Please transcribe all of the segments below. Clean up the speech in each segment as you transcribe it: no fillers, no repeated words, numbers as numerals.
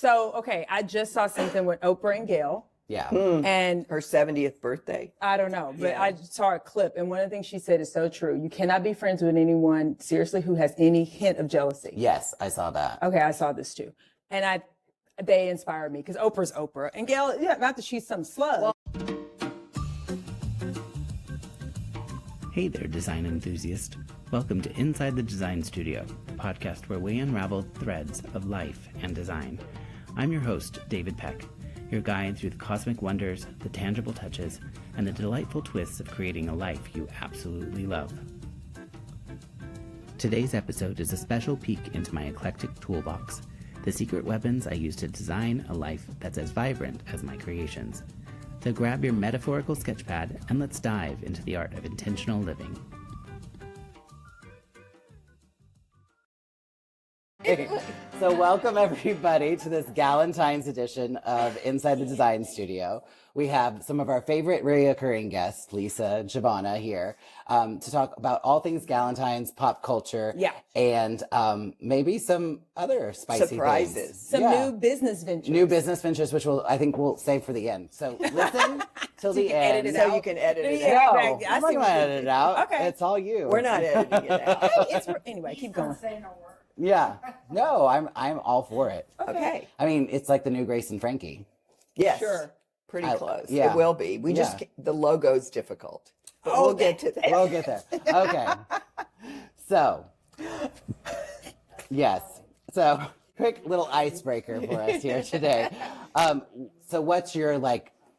So, okay, I just saw something with Oprah and Gail. Yeah. And her 70th birthday. I don't know, but I saw a clip, and one of the things she said is so true. You cannot be friends with anyone, seriously, who has any hint of jealousy. Yes, I saw that. Okay, I saw this too. And they inspire me because Oprah's Oprah. And Gail, not that she's some slug. Hey there, design enthusiast. Welcome to Inside the Design Studio, a podcast where we unravel threads of life and design. I'm your host, David Peck, your guide through the cosmic wonders, the tangible touches, and the delightful twists of creating a life you absolutely love. Today's episode is a special peek into my eclectic toolbox, the secret weapons I use to design a life that's as vibrant as my creations. So grab your metaphorical sketchpad and let's dive into the art of intentional living. So welcome everybody to this Galentine's edition of Inside the Design Studio. We have some of our favorite reoccurring guests, Leisa Shavonnah here, to talk about all things Galentine's, pop culture, and maybe some other spicy surprises. Things. Some new business ventures. New business ventures, which I think we'll save for the end. So listen till the end. Edit it So out. you can edit it Yeah, out. exactly. I'm not going to edit it out. Okay. It's all you. We're not editing it out. Anyway, keep going. Yeah. No, I'm all for it. Okay. I mean, it's like the new Grace and Frankie. Yes. Sure. Pretty close. yeah. It will be. We just, the logo's difficult. But we'll get to that. We'll get there. Okay. So, yes. So, quick little icebreaker for us here today. So what's your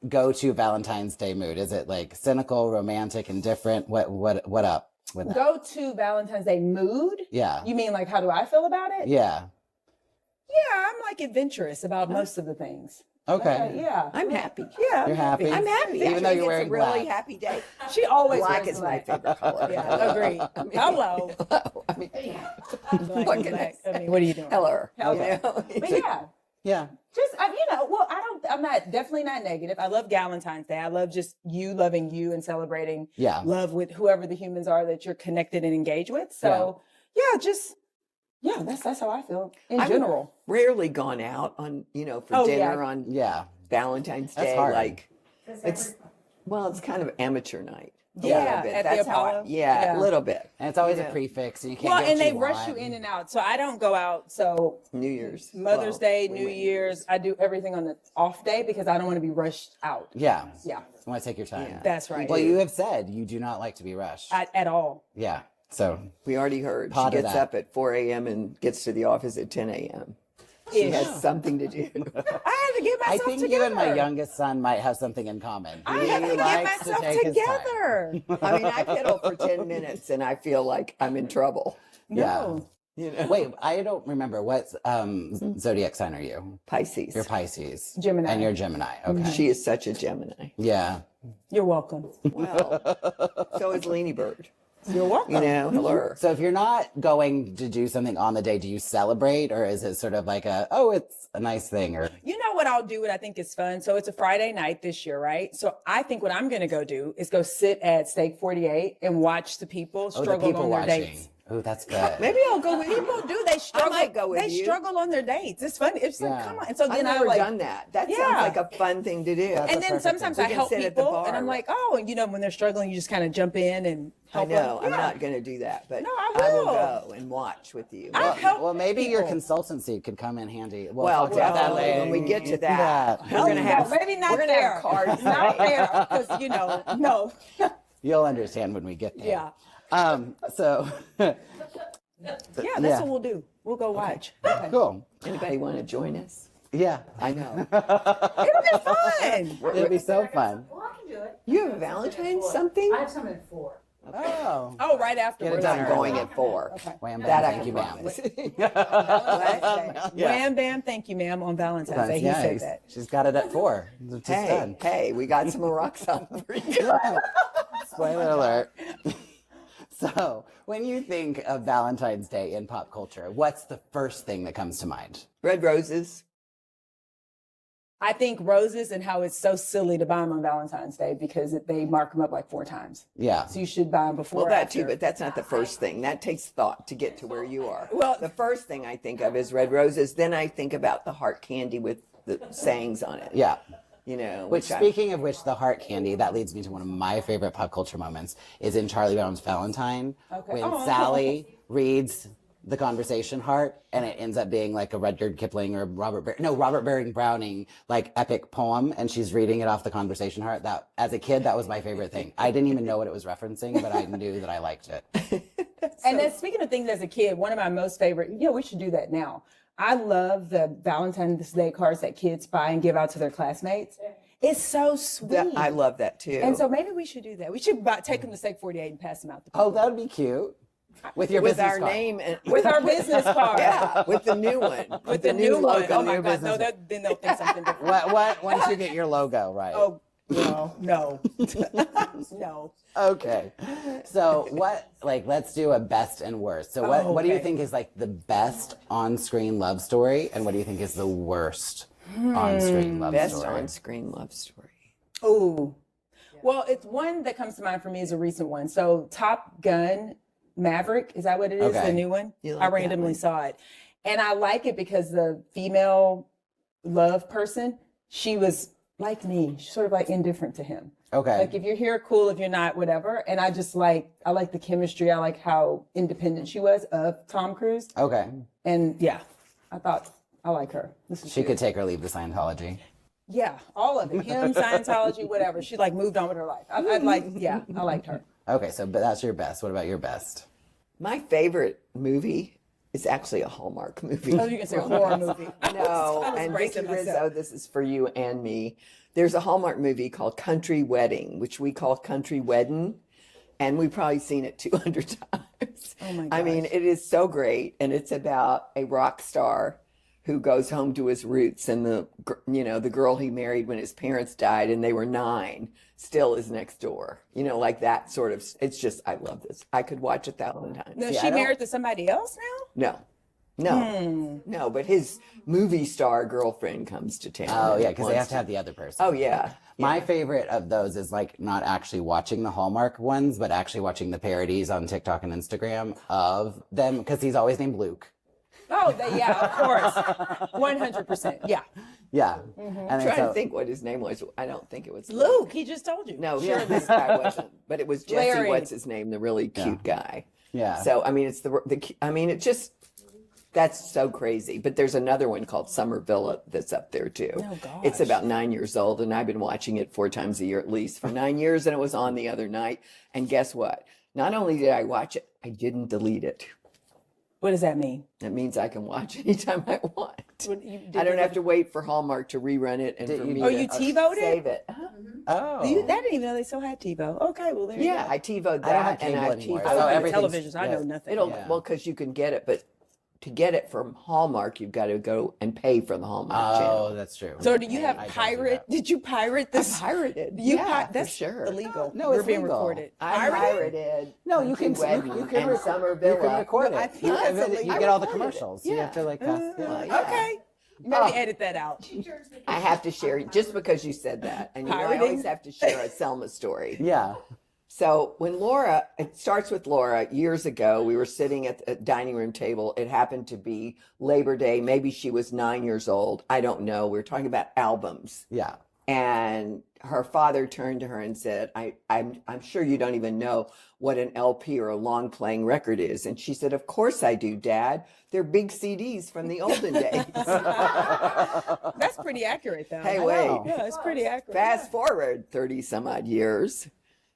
go-to Valentine's Day mood? Is it like cynical, romantic, indifferent? What up with that? Go to Valentine's Day mood? Yeah. You mean how do I feel about it? Yeah. Yeah, I'm adventurous about most of the things. Okay. Yeah. I'm happy. Yeah. You're happy? I'm happy. Even though I think you're wearing it's a really black. happy day. She always Black wears is my favorite color. Yeah, agree. Hello. I mean, Black What is can black. I mean, what are you doing? hello. Okay. You know? But yeah. Yeah. Just, I'm definitely not negative. I love Galentine's Day. I love just you loving you and celebrating love with whoever the humans are that you're connected and engaged with. So that's how I feel in general. Rarely gone out on, for dinner on Valentine's That's Day. hard. It's kind of amateur night. Yeah, at That's the how Apollo. a little bit. And it's always a prefix, and you can't Well, get and what they you rush want. you in and out. So I don't go out. So New Year's. Mother's Day, New Year's, I do everything on the off day because I don't want to be rushed out. Yeah. Yeah. You want to take your time. Yeah. That's right. Well, you have said you do not like to be rushed. At all. Yeah. So We already heard. She Part of gets that. up at 4 a.m. and gets to the office at 10 a.m. She has something to do. I have to get I myself think together. you and my youngest son might have something in common. I have to get likes to myself take his time. together. I mean, I piddle for 10 minutes and I feel like I'm in trouble. No. Wait, I don't remember. What zodiac sign are you? Pisces. You're Pisces. Gemini. And you're Gemini. Okay. She is such a Gemini. Yeah. You're welcome. Well, so is Leany Bird. You're welcome. Hello. So if you're not going to do something on the day, do you celebrate, or is it sort of like it's a nice thing? Or You know what I'll do? What I think is fun. So it's a Friday night this year, right? So I think what I'm going to go do is go sit at Steak 48 and watch the people struggle on their dates. Oh, that's good. Maybe I'll go with you. People do. They struggle. might go with they you. struggle on their dates. It's funny. It's like, come on. And so I've then never I done that. That sounds Yeah. like a fun thing to do. That's And a then perfect sometimes thing. I We can help sit at the people, bar. and I'm like, when they're struggling, you just kind of jump in and I help know. them. I'm not going to do that, but No, I will will. go and watch with you. I've helped Well, maybe your people. consultancy could come in handy. Well, talk about that definitely. later. When we get to that, Yeah. we're going to have maybe not we're gonna there. have cards. Not there, because no. You'll understand when we get there. Yeah. So Yeah, that's what we'll do. We'll go watch. Okay. cool. Anybody want to join us? Yeah. I know. It'll be fun. It'll be so fun. Well, I can do it. You have Valentine's something? I have something at 4. Oh. Oh, right Get it afterwards. done. I'm going at 4. Wham, bam, That I thank can you, ma'am. promise. Wham, bam, thank you, ma'am, on Valentine's Day. He said that. She's got it at 4. It's just done. Hey, we got some rocks on for you. Spoiler alert. So, when you think of Valentine's Day in pop culture, what's the first thing that comes to mind? Red roses. I think roses and how it's so silly to buy them on Valentine's Day because they mark them up like 4 times. Yeah. So you should buy them before. Well, that after. too, but that's not the first thing. That takes thought to get to where you are. Well, the first thing I think of is red roses. Then I think about the heart candy with the sayings on it. Yeah. You know, Which, speaking of which, the heart candy, that leads me to one of my favorite pop culture moments, is in Charlie Brown's Valentine, when Sally reads the conversation heart, and it ends up being like a Rudyard Kipling or Robert Baring Browning, like epic poem, and she's reading it off the conversation heart. That, as a kid, that was my favorite thing. I didn't even know what it was referencing, but I knew that I liked it. And then speaking of things as a kid, one of my most favorite, we should do that now. I love the Valentine's Day cards that kids buy and give out to their classmates. It's so sweet. I love that too. And so maybe we should do that. We should take them to Stake 48 and pass them out to people. Oh, that would be cute. With your with business our card. name and With our business card. yeah, with the new one. With the new one. logo. Oh my New God. business No, then they'll think something different. What? Once you get your logo right. Oh, no. No. Okay. So let's do a best and worst. So what do you think is like the best on-screen love story, and what do you think is the worst on-screen love Best story? on-screen love story. Oh, well, it's one that comes to mind for me is a recent one. So Top Gun Maverick, is that what it is? Okay. The new one? You like I that randomly one? saw it. And I like it because the female love person, she was like me, she's sort of like indifferent to him. Okay. Like if you're here, cool. If you're not, whatever. And I like the chemistry. I like how independent she was of Tom Cruise. Okay. And yeah, I thought I like her. She could take or leave the Scientology. Yeah, all of it. Him, Scientology, whatever. She moved on with her life. I liked her. Okay, but that's your best. What about your best? My favorite movie is actually a Hallmark movie. Oh, you can say a horror movie. No, I was and bracing Vicky Rizzo, myself. this is for you and me. There's a Hallmark movie called Country Wedding, which we call Country Weddin', and we've probably seen it 200 times. Oh my I mean, gosh. it is so great, and it's about a rock star who goes home to his roots, and the girl he married when his parents died and they were 9 still is next door. Like that sort of. It's just, I love this. I could watch it 1,000 times. No, she married to somebody else now? No, but his movie star girlfriend comes to town. Oh yeah, because they have wants to have the other person. Oh yeah. My favorite of those is not actually watching the Hallmark ones, but actually watching the parodies on TikTok and Instagram of them, because he's always named Luke. Oh, yeah, of course. 100%. Yeah. Yeah. Mm-hmm. And I'm then trying to think what his name was. I don't think it was Luke, he just told you. No, sure, this guy wasn't. But it was Jesse. Larry. What's his name? The really cute guy. Yeah. So I mean, it's it just. That's so crazy. But there's another one called Summer Villa that's up there too. Oh, gosh. It's about 9 years old, and I've been watching it 4 times a year at least for 9 years, and it was on the other night. And guess what? Not only did I watch it, I didn't delete it. What does that mean? That means I can watch anytime I want. What, you, did I don't you- have to wait for Hallmark to rerun it and for me Oh, to you TiVo'd it? save it. Oh. I didn't even know they still had TiVo. Okay, well, there you Yeah, go. I TiVo'd I don't have that and cable I anymore, TiVo'd so I don't everything's- have televisions. I know nothing. Yeah. Well, because you can get it, but to get it from Hallmark, you've got to go and pay for the Hallmark channel. Oh, that's true. So do you have I don't do pirate? that. Did you pirate this? Pirated. You Yeah, for that's sure. illegal. No, We're it's being legal. recorded. I pirated. No, you can Country you Wedding can and record- Summer You can Villa. record No, I it. think that's You illegal. get all the I recorded it. commercials. You have to pass. Well, Yeah. Okay. Maybe edit that out. I have to share just because you said that, and I Pirating? always have to share a Selma story. Yeah. So when it starts with Laura, years ago, we were sitting at the dining room table. It happened to be Labor Day. Maybe she was 9 years old. I don't know. We were talking about albums. Yeah. And her father turned to her and said, I'm sure you don't even know what an LP or a long playing record is. And she said, of course I do, Dad. They're big CDs from the olden days. That's pretty accurate, though. Hey, wait. Yeah, it's pretty accurate. Fast forward 30 some odd years.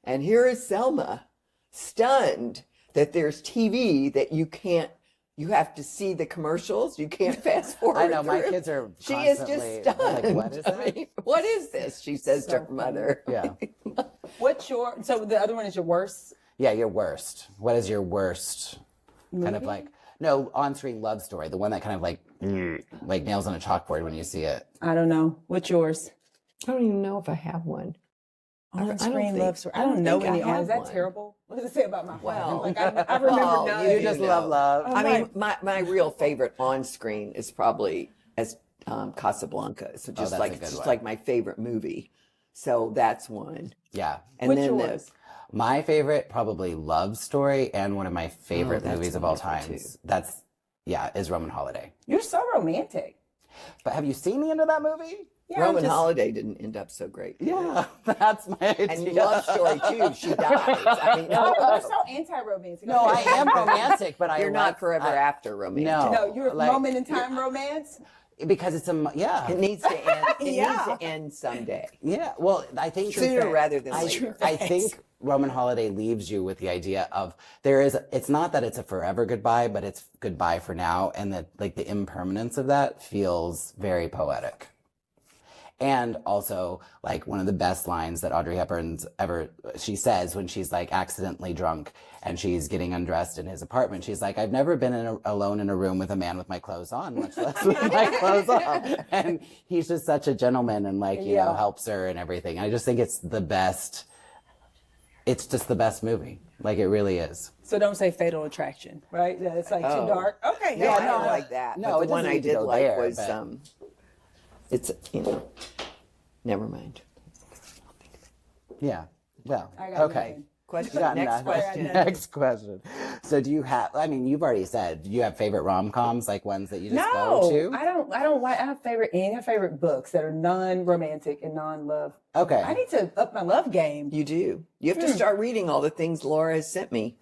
And here is Selma, stunned that there's TV that you have to see the commercials. You can't fast forward. I know, my through. kids are She is constantly just stunned. like, what is I that? mean, what is this? She says to her mother. Yeah. So the other one is your worst? Yeah, your worst. What is your worst kind of like, no, on-screen love story, the one that kind of like nails on a chalkboard when you see it. I don't know. What's yours? I don't even know if I have one. On-screen love story. I don't know any. Is that terrible? What does it say about my Well, like I remember none. You just love love. I mean, my real favorite on screen is probably, as Casablanca. So just that's like a good it's just one. like my favorite movie. So that's one. Yeah. And What's then yours? My favorite, probably Love Story, and one of my favorite that's movies of all wonderful, times. That's, is Roman Holiday. You're so romantic. But have you seen the end of that movie? Yeah, Roman just- Holiday didn't end up so great. Yeah, that's my idea. And Love Story too. She dies. I mean, Oh, you're so anti-romantic. No, I am romantic, but you're not forever after romantic. No. No, you're Like- moment in time romance. Because it's It needs to end. It Yeah. needs to end someday. Yeah, well, I think Sooner rather than I later. think Roman Holiday leaves you with the idea of it's not that it's a forever goodbye, but it's goodbye for now, and that like the impermanence of that feels very poetic. And also, like, one of the best lines that Audrey Hepburn's she says when she's like accidentally drunk and she's getting undressed in his apartment, she's like, I've never been alone in a room with a man with my clothes on, much less with my clothes off. And he's just such a gentleman and like, you know, helps her and everything. I just think it's the best. It's just the best movie. Like, it really is. So don't say Fatal Attraction, right? Yeah, it's like too dark. Okay, No, yeah, I don't no. like that. No, but it the one doesn't I need to did go like there, was but- it's never mind. Yeah. Well, I got okay. mine. Question. Got Next nothing. question. Next question. So do you have, I mean, you've already said, do you have favorite rom-coms, like ones that you just go to? I don't like. I have favorite books that are non-romantic and non-love. Okay. I need to up my love game. You do. You have to start reading all the things Laura has sent me.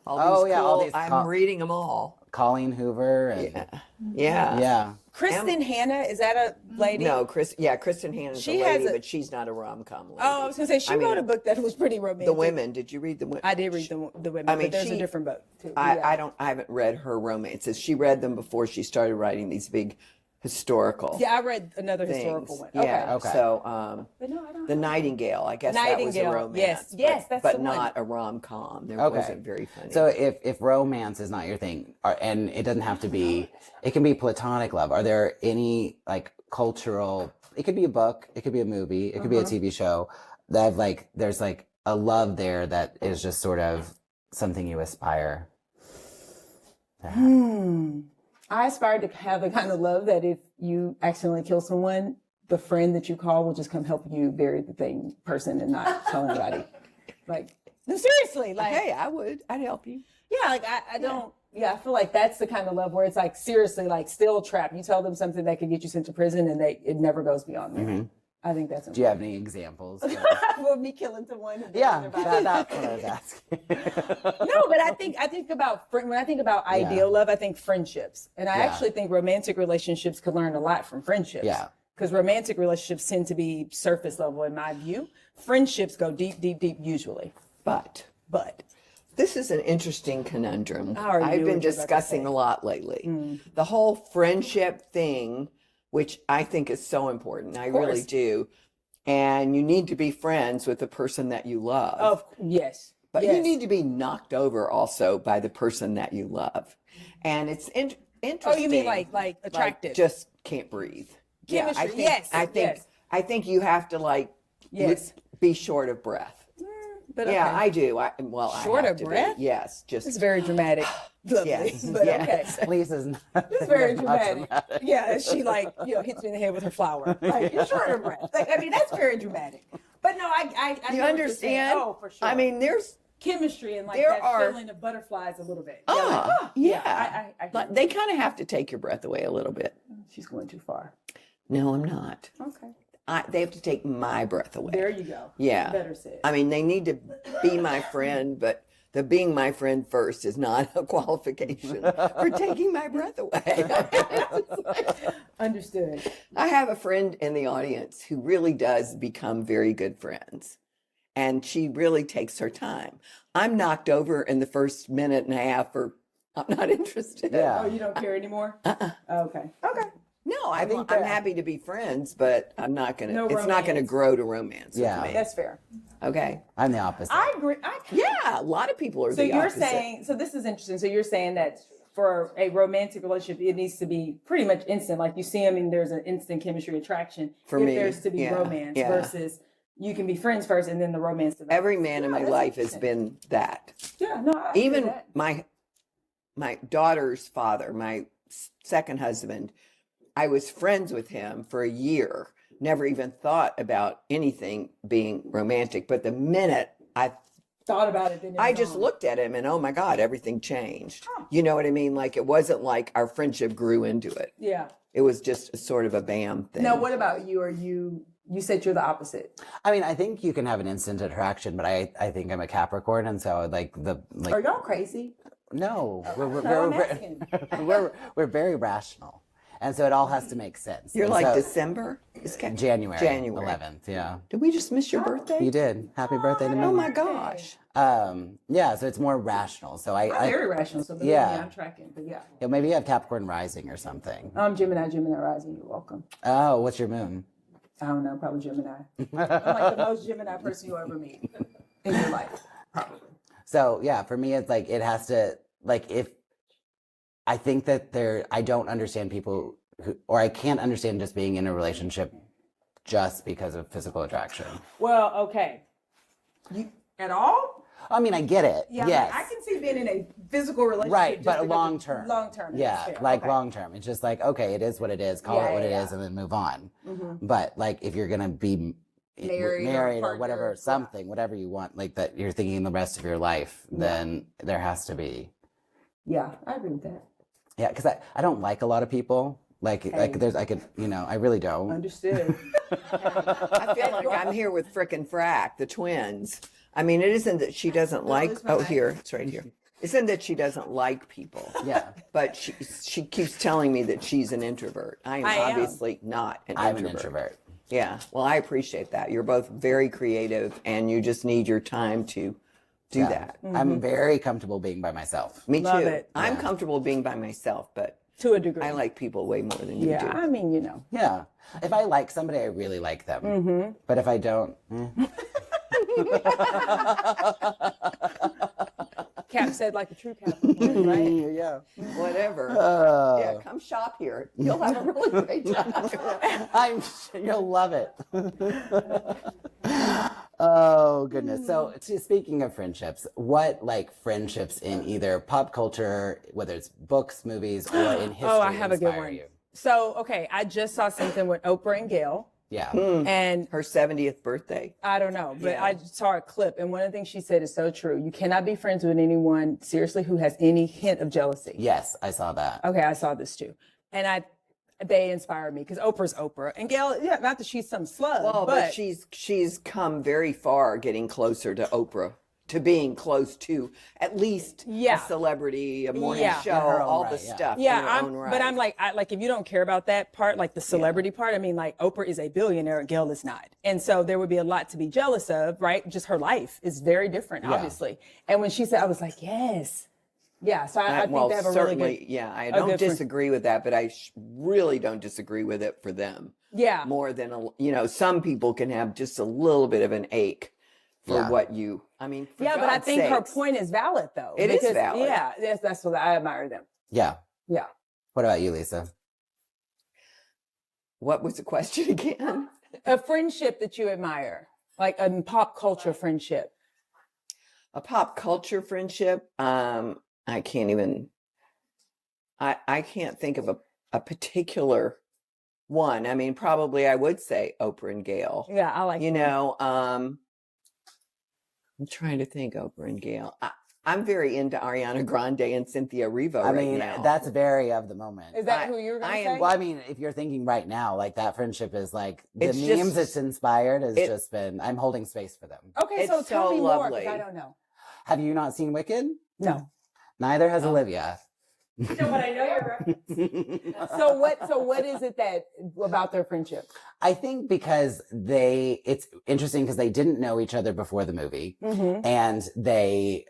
All Oh, these yeah, all cool- these I'm reading them all. Colleen Hoover and Yeah. yeah. Kristen Hanna, is that a lady? No, Kristen Hannah's She a has lady, a- but she's not a rom-com lady. Oh, I was gonna say she I wrote mean, a book that was pretty romantic. The Women. Did you read The Women? I did read the Women, I mean, but there's a she- different book too. I haven't read her romances. She read them before she started writing these big historical Yeah, I read another things. historical one. Yeah. Okay. So, But no, I don't. The Nightingale, I guess that was a Nightingale, romance. yes, but, that's but the one. not a rom-com. There Okay. wasn't very funny. So if romance is not your thing, and it doesn't have to be, it can be platonic love. Are there any like cultural, it could be a book, it could be a movie, it could be a TV show that have like, there's like a love there that is just sort of something you aspire to have? I aspire to have the kind of love that if you accidentally kill someone, the friend that you call will just come help you bury the person and not tell anybody. Like, no, seriously, like, hey, I'd help you. yeah, like I don't. Yeah, I feel like that's the kind of love where it's like seriously, like still trapped. You tell them something that could get you sent to prison, and it never goes beyond there. I think that's Do you have any examples? of me killing someone. who Yeah, didn't survive. that's what I was asking. No, but I think about when I think about ideal love, I think friendships, and I actually think romantic relationships could learn a lot from friendships. Yeah. Because romantic relationships tend to be surface level, in my view. Friendships go deep, deep, deep usually. But this is an interesting conundrum. I already I've knew been what you were about to discussing say. a lot lately. The whole friendship thing, which I think is so important. I really course. do. And you need to be friends with the person that you love. Yes, But yes. you need to be knocked over also by the person that you love. And it's interesting. Oh, you mean like attractive? Just can't breathe. Chemistry, I think, yes, I think you have to like Yes. be short of breath. But Yeah, okay. I do. I Short have of to be. breath? Yes, just It's very dramatic. Lovely, Yes, but yes. okay. Lisa's not. It's very dramatic. Yeah, she like hits me in the head with her flower. Like you're short of breath. Like, I mean, that's very dramatic. But no, I you know what you're saying. understand? Oh, for sure. I mean, there's chemistry and like there that are- feeling of butterflies a little bit. yeah. I Like, they kind of have to take your breath away a little bit. she's going too far. No, I'm not. Okay, They have to take my breath away. there you go. Yeah. Better said. I mean, they need to be my friend, but the being my friend first is not a qualification for taking my breath away. Understood. I have a friend in the audience who really does become very good friends. And she really takes her time. I'm knocked over in the first minute and a half, or I'm not interested. Yeah. Oh, you don't care anymore? Okay. Okay. No, I'm that- happy to be friends, but I'm not gonna. No it's not gonna romance. grow to romance Yeah. with me. That's fair. Okay. I'm the opposite. I agree. Yeah, a lot of people are So the you're opposite. saying, so this is interesting. So you're saying that for a romantic relationship, it needs to be pretty much instant. Like you see them and there's an instant chemistry attraction. For if me, there's to be yeah, romance yeah. versus you can be friends first and then the romance develops. Every man in my that's life has interesting. been that. Yeah, no, I hear Even that. my daughter's father, my second husband, I was friends with him for a year, never even thought about anything being romantic. But the minute I thought about it, then I just looked at him and, oh my God, everything changed. You know what I mean? Like, it wasn't like our friendship grew into it. Yeah. It was just a sort of a bam thing. Now, what about you? Are you said you're the opposite. I mean, I think you can have an instant attraction, but I think I'm a Capricorn, and so Are y'all crazy? No, we're very rational, and so it all has to make sense. You're and like so, December? It's January 11th. Yeah. Did we just miss your birthday? You did. Happy birthday to me. Oh my gosh. Yeah, so it's more rational. So I'm very rational. So yeah, I'm tracking, but yeah. Maybe you have Capricorn rising or something. Gemini rising. You're welcome. Oh, what's your moon? I don't know, probably Gemini. I'm like the most Gemini person you'll ever meet in your life, probably. So yeah, for me, it's like, it has to, like, if I think that I don't understand people or I can't understand just being in a relationship just because of physical attraction. Well, okay. You at all? I mean, I get it. Yeah, yes. I can see being in a physical relationship. Right, but long term. Long term. Yeah, like long term. It's just like, okay, it is what it is. Call it what it is, and then move on. Mm-hmm. But like, if you're gonna be married or whatever, something, whatever you want, like that, you're thinking the rest of your life, then there has to be. Yeah, I agree with that. Yeah, because I don't like a lot of people. Like I really don't. Understood. I feel like I'm here with frickin' Frack, the twins. I mean, it isn't that she doesn't like. Oh, here, it's right here. Isn't that she doesn't like people? Yeah. But she keeps telling me that she's an introvert. I am obviously not an introvert. I'm an introvert. Yeah. Well, I appreciate that. You're both very creative, and you just need your time to do that. Mm-hmm. I'm very comfortable being by myself. Me Love too. it. I'm comfortable being by myself, but to a degree, I like people way more than you do. Yeah, I mean, you know. Yeah. If I like somebody, I really like them. Mm-hmm. But if I don't, Cap said like a true Capricorn, right? Yeah. Whatever. Yeah, come shop here. You'll have a really great time. You'll love it. Oh goodness. So speaking of friendships, what like friendships in either pop culture, whether it's books, movies, or in history, I have a good inspire one. you? So, okay, I just saw something with Oprah and Gail. Yeah. And her 70th birthday. I don't know, but I saw a clip, and one of the things she said is so true. You cannot be friends with anyone, seriously, who has any hint of jealousy. Yes, I saw that. Okay, I saw this too. And they inspired me because Oprah's Oprah. And Gail, yeah, not that she's some slug, but she's come very far getting closer to Oprah, to being close to at least a celebrity, a morning show, all the stuff. Yeah, but I'm like, if you don't care about that part, like the celebrity part, I mean, like Oprah is a billionaire and Gail is not. And so there would be a lot to be jealous of, right? Just her life is very different, obviously. And when she said, I was like, yes. Yeah, so I think they have a really good... Yeah, I don't disagree with that, but I really don't disagree with it for them. Yeah. More than, some people can have just a little bit of an ache for what you... I mean, for but I God's think her sakes. point is valid, though. It is valid. Yeah, that's what I admire them. Yeah. Yeah. What about you, Leisa? What was the question again? A friendship that you admire, like a pop culture friendship. A pop culture friendship? I can't even... I can't think of a particular one. I mean, probably I would say Oprah and Gail. Yeah, I like I'm trying to think Oprah and Gail. I'm very into Ariana Grande and Cynthia Erivo right now. That's very of the moment. Is that who you're going to say? Well, I mean, if you're thinking right now, like that friendship is like, the memes it's inspired has just been, I'm holding space for them. Okay, so tell me more, because I don't know. Have you not seen Wicked? No. Neither has Olivia. No, but I know your reference. So what is it about their friendship? I think because it's interesting because they didn't know each other before the movie, and they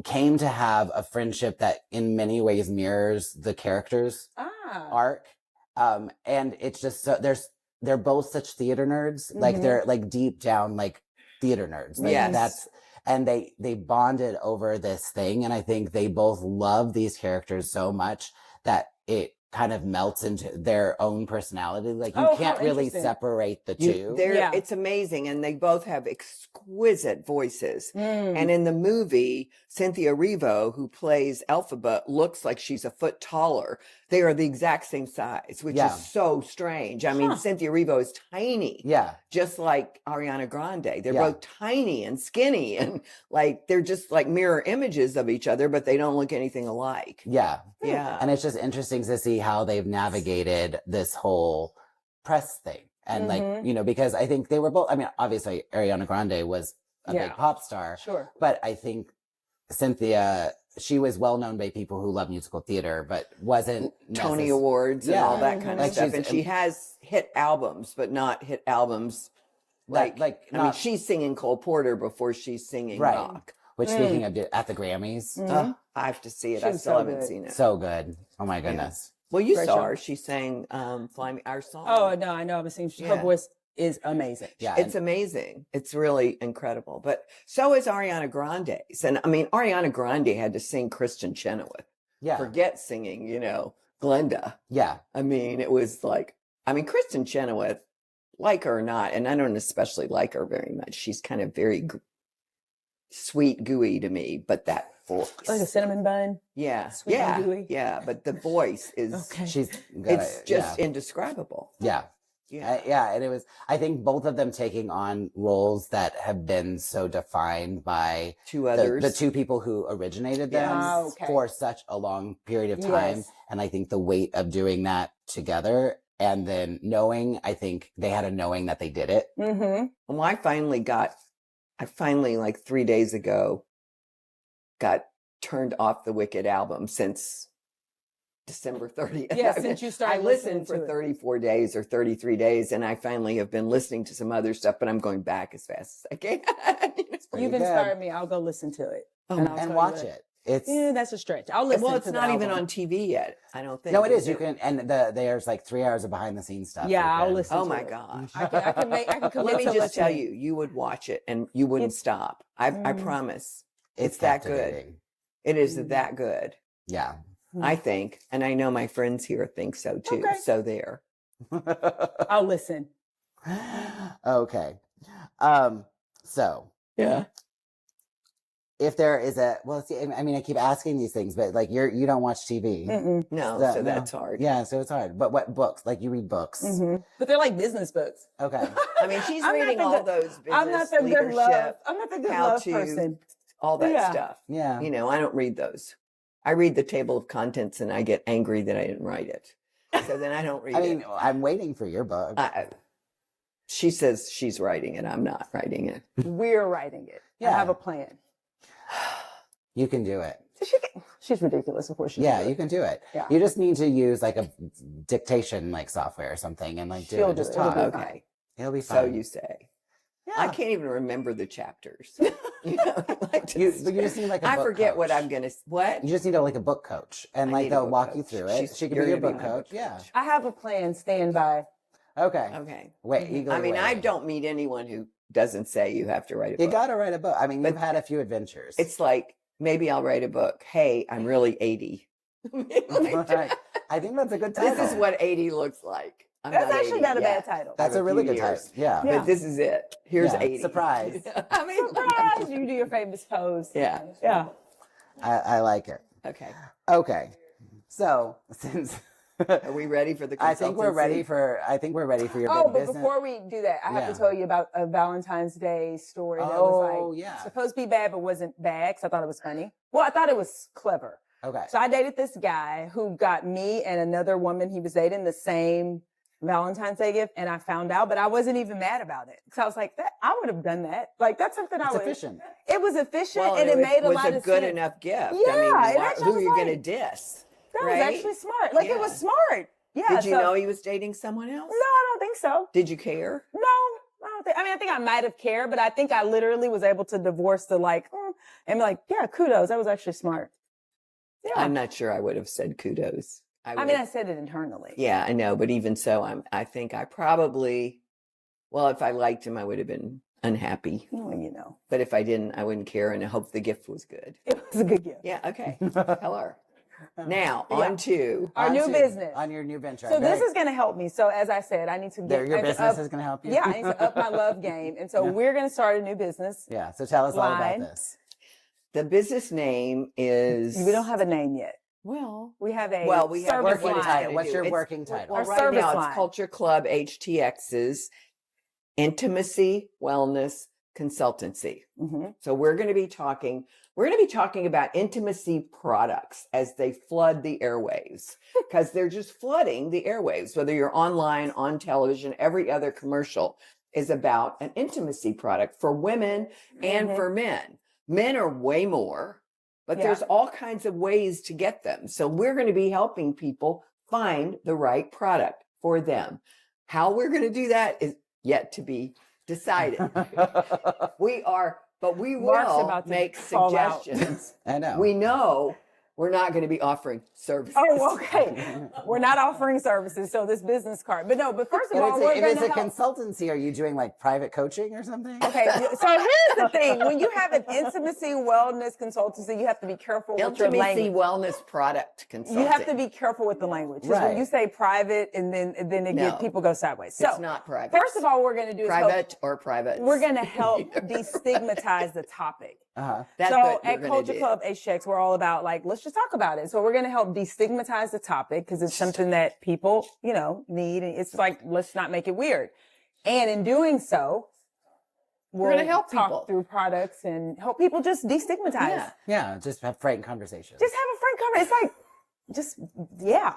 came to have a friendship that in many ways mirrors the characters' arc. And it's just so they're both such theater nerds. Like they're like deep down like theater nerds. Like, and they bonded over this thing. And I think they both love these characters so much that it kind of melts into their own personality. Like you can't really separate the two. It's amazing. And they both have exquisite voices. And in the movie, Cynthia Erivo, who plays Elphaba, looks like she's a foot taller they are the exact same size, which Yeah. is so strange. I mean, Cynthia Erivo is tiny. Yeah. Just like Ariana Grande. They're Yeah. both tiny and skinny and like they're just like mirror images of each other, but they don't look anything alike. Yeah. Yeah. And it's just interesting to see how they've navigated this whole press thing. And like, you know, because I think they were both, I mean, obviously Ariana Grande was a big pop star. Sure. But I think Cynthia, she was well known by people who love musical theater, but wasn't Tony Awards and all that kind of Like stuff. she's- And she has hit albums, but not hit albums I mean, not- she's singing Cole Porter before she's singing Right. rock. Which speaking of at the Grammys, I have to see it. She I was still so haven't good. seen it. so good. Oh my goodness. Well, you Great saw show. her. She sang Fly Me, our song. Oh no, I know. I've seen her Yeah. voice is amazing. Yeah. It's amazing. It's really incredible. But so is Ariana Grande's. And I mean, Ariana Grande had to sing Kristen Chenoweth. yeah. Forget singing, Glenda. Yeah. I mean, it was like, Kristen Chenoweth, like her or not, and I don't especially like her very much. She's kind of very sweet, gooey to me, but that voice. Like a cinnamon bun. Yeah. Sweet and gooey. Yeah. But the voice is, Okay. She's it's just indescribable. yeah. Yeah. Yeah, and it was. I think both of them taking on roles that have been so defined by Two others. the two people who originated them Yes. Ah, okay. for such a long period of time, Yes. and I think the weight of doing that together, and then knowing, I think they had a knowing that they did it. Mm-hmm. Well, I finally like 3 days ago got turned off the Wicked album since December 30th. Yeah, since you started I listened listening for to it. 34 days or 33 days, and I finally have been listening to some other stuff, but I'm going back as fast as I can. pretty You've good. inspired me. I'll go listen to it. Oh, and I'll tell And you watch what. it. It's Yeah, that's a stretch. I'll listen. well, it's to the not even album. on TV yet, I don't think. no, it is. You can, and there's like 3 hours of behind the scenes stuff. Yeah, you I'll can- listen. Oh to my it. gosh. I can commit Let me to just tell listening. you would watch it and you wouldn't stop. I promise. It's that good. captivating. It is that good. Yeah. I think, and I know my friends here think so too. Okay. So there. I'll listen. Okay. So Yeah. if there is I mean, I keep asking these things, but like you don't watch TV. Mm-mm. No, That- so no. that's hard. Yeah, so it's hard. But what books? Like you read books. Mhm. But they're like business books. Okay. I mean, she's I'm not reading the all good- those business I'm not the good leadership, love. I'm not the good how love to- person. all that Yeah. stuff. Yeah. I don't read those. I read the table of contents and I get angry that I didn't write it. So then I don't read I mean, it. I'm waiting for your book. She says she's writing it. I'm not writing it. We're writing it. Yeah. I have a plan. You can do it. She's ridiculous, of course. She Yeah, can do you it. can do it. Yeah. You just need to use like a dictation like software or something and like do She'll it. do Just it. It'll talk. be Okay. It'll be So fun. you say. Yeah. I can't even remember the chapters. Like You just need like a I book forget coach. what I'm going to, what? You just need like a book coach, and I like need a they'll book walk you coach. through it. She can You're be your gonna book my coach. Yeah. I have a plan. Stand by. Okay. Okay. Wait. You go. I mean, I wait. don't meet anyone who doesn't say you have to write a book. You got to write a book. I mean, you've But had a few adventures. It's like, maybe I'll write a book. Hey, I'm really 80. Right. I think that's a good title. This is what 80 looks like. I'm That's not actually 80 not a yet. bad title. That's I a have really few good title. years. Yeah. Yeah. But this is it. Here's Yeah. 80. Surprise. I mean, Surprise! You do your famous pose. Yeah. Yeah. I like it. Okay. Okay. So since Are we ready for the consultancy? I think we're ready for your Oh, big but business. before we do that, I have Yeah. to tell you about a Valentine's Day story that Oh, was like yeah. supposed to be bad, but wasn't bad because I thought it was funny. Well, I thought it was clever. Okay. So I dated this guy who got me and another woman he was dating the same Valentine's Day gift, and I found out, but I wasn't even mad about it. So I was like, "That I would have done that. Like that's something I It's would." efficient. It was efficient, Well, and it made a was lot a of good sense. enough gift. Yeah, and why, actually I who are was you going to like- diss? That right? was actually smart. Like Yeah. it was smart. Yeah. Did you so- know he was dating someone else? No, I don't think so. Did you care? No, I don't think. I mean, I think I might have cared, but I think I literally was able to divorce the and be like, yeah, kudos. That was actually smart. Yeah. I'm not sure I would have said kudos. I mean, I said it internally. yeah, I know, but even so, I think I probably, well, if I liked him, I would have been unhappy. Well, But if I didn't, I wouldn't care, and I hope the gift was good. it was a good gift. Yeah, okay. Tell her. Now, Yeah. on to Our new business. On your new venture. So this is going to help me. So as I said, I need to Your I need to business up- is going to help you? Yeah, I need to up my love game. And so we're going to start a new business. Yeah. So tell us all Line. about this. the business name is. We don't have a name yet. Well, We have a we have service working line. title. What's your It's- working title? Well, Our right service now line. it's Culture Club HTX's Intimacy Wellness Consultancy. Mhm. So we're going to be talking about intimacy products as they flood the airwaves, because they're just flooding the airwaves. Whether you're online, on television, every other commercial is about an intimacy product for women and Mhm. for men. Men are way more, but Yeah. there's all kinds of ways to get them. So we're going to be helping people find the right product for them. How we're going to do that is yet to be decided. We Mark's will about to make fall out. suggestions. I know. We know we're not going to be offering services. Oh, okay. We're not offering services, so this business card. But first of If all, we're it's going a to help. consultancy, are you doing like private coaching or something? Okay, so here's the thing. When you have an intimacy wellness consultancy, you have to be careful with your Intimacy language. wellness product consulting. You have to be careful with the language. 'Cause when Right. you say private and then No. people go sideways. So It's not private. first of all, we're going to do is help, private or private. we're going to help destigmatize the topic. Uh-huh. That's So what you're at gonna Culture do. Club HX, we're all about let's just talk about it. So we're going to help destigmatize the topic because it's something that people, need. And it's like, let's not make it weird. And in doing so, we're gonna help talk people. through products and help people just destigmatize. Yeah. Yeah, just have frank conversations. Just have a friend come. It's like, yeah.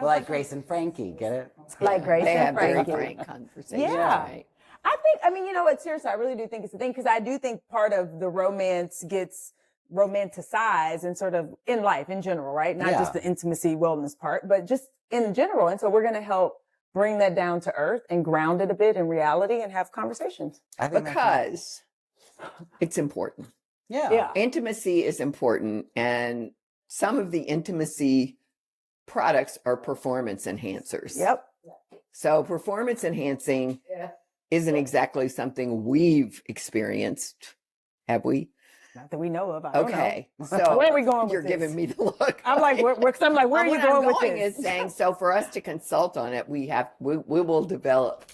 Like Grace and Frankie, get it? Like Grace They have and very Frankie. frank conversations. Yeah. Right? I think, you know what, seriously, I really do think it's a thing because I do think part of the romance gets romanticized and sort of in life in general, right? Not Yeah. just the intimacy wellness part, but just in general. And so we're going to help bring that down to earth and ground it a bit in reality and have conversations. I think that's Because it's important. yeah. Intimacy is important, and some of the intimacy products are performance enhancers. Yep. So performance enhancing isn't exactly something we've experienced, have we? Not that we know of. I don't Okay, know. so Where are we going with you're this? giving me the look. I'm like, where are you What going I'm with going this? is saying, so for us to consult on it, we will develop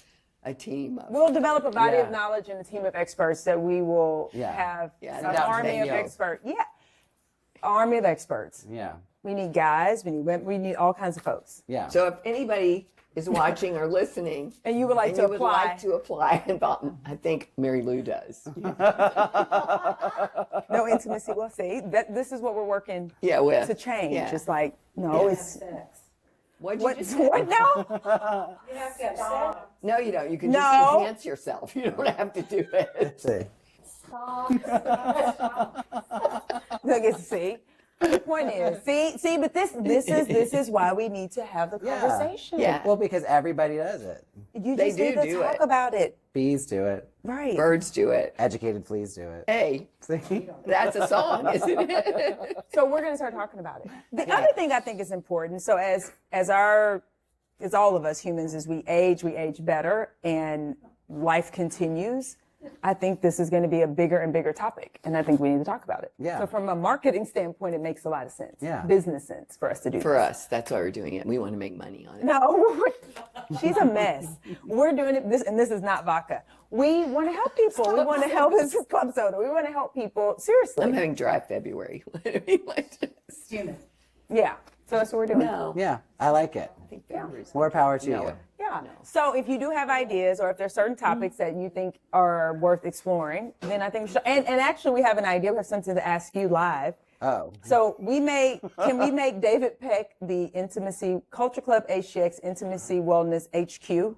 a team of We'll develop a body Yeah. of knowledge and a team of experts that we will Yeah. have Yeah, an that's army of you. experts. Yeah. Army of experts. Yeah. We need guys, we need women, we need all kinds of folks. Yeah. So if anybody is watching or listening, And you would like and to you would apply. like to apply, I think Mary Lou does. No intimacy. Well, see, this is what we're working Yeah, with to change. Yeah. Just like, no, it's What'd you what, just say? what now? No, you don't. You can No. just enhance yourself. You don't have to do it. See. Look at see. The point is, see, but this is why we need to have the Yeah. conversation. Yeah. Well, because everybody does it. You They just need do to do talk it. about it. Bees do it. Right. Birds do it. Educated fleas do it. Hey, See? that's a song, isn't it? So we're going to start talking about it. The other thing I think is important. So as all of us humans, as we age better and life continues. I think this is going to be a bigger and bigger topic, and I think we need to talk about it. Yeah. So from a marketing standpoint, it makes a lot of sense. Yeah. Business sense for us to do. For this. us, that's why we're doing it. We want to make money on it. No, she's a mess. We're doing it. This is not vodka. We want to help people. We want to help. This is club soda. We want to help people. Seriously. I'm having dry February. Yeah. So that's what we're doing. No. Yeah, I like it. I think February's More power to No. you. Yeah. So if you do have ideas or if there's certain topics that you think are worth exploring, then I think we should. And actually, we have an idea. We have something to ask you live. Oh. So can we make David Peck the Intimacy Culture Club HX Intimacy Wellness HQ?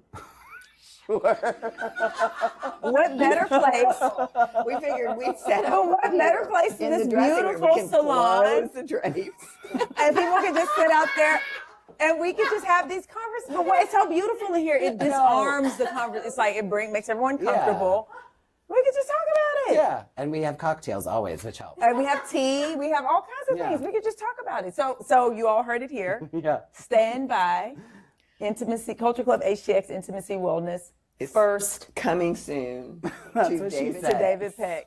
What better place? We figured we'd set up. What right better here place than in this the dressing room. beautiful We can salon? close the drapes. And people can just sit out there and we could just have these conversations. But it's so beautiful in here. It disarms the conversation. It's like makes everyone comfortable. We could just talk about it. Yeah, and we have cocktails always, which helps. And we have tea. We have all kinds of Yeah. things. We could just talk about it. So you all heard it here. Yeah. Stand by. Intimacy Culture Club HTX Intimacy Wellness. It's First coming soon That's to what she David. said. to David Peck.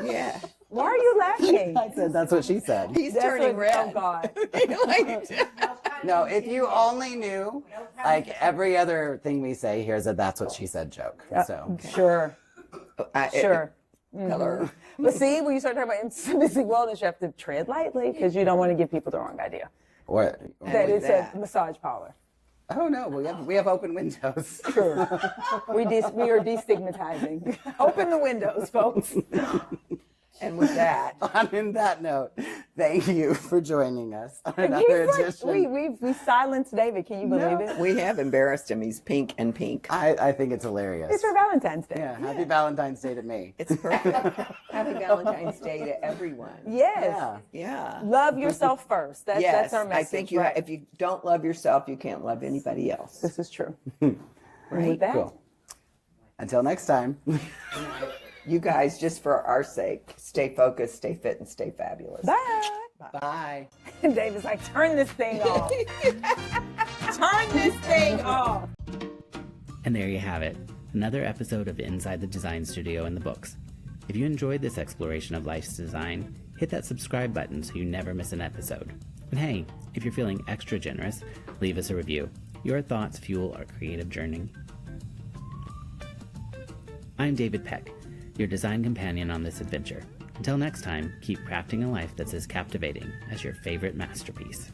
Yeah. Why are you laughing? I said that's what she said. He's That's turning what- red. Oh God. No, if you only knew, like every other thing we say, here's a that's what she said joke. So Sure. Sure. color. But see, when you start talking about intimacy wellness, you have to tread lightly because you don't want to give people the wrong idea. Or That with it's that- a massage parlor. oh no, we have open windows. True. We are destigmatizing. Open the windows, folks. And with that, On that note, thank you for joining us on another edition. We silenced David. Can you believe it? we have embarrassed him. He's pink and pink. I think it's hilarious. It's for Valentine's Day. Yeah, happy Valentine's Day to me. It's perfect. Happy Valentine's Day to everyone. Yes. Yeah. Yeah. Love yourself first. That's Yes, our message. I think right? if you don't love yourself, you can't love anybody else. This is true. And with that, Cool. Until next time. You guys, just for our sake, stay focused, stay fit, and stay fabulous. bye. Bye. And David's like, turn this thing off. Turn this thing off. And there you have it, another episode of Inside the Design Studio in the books. If you enjoyed this exploration of life's design, hit that subscribe button so you never miss an episode. And hey, if you're feeling extra generous, leave us a review. Your thoughts fuel our creative journey. I'm David Peck, your design companion on this adventure. Until next time, keep crafting a life that's as captivating as your favorite masterpiece.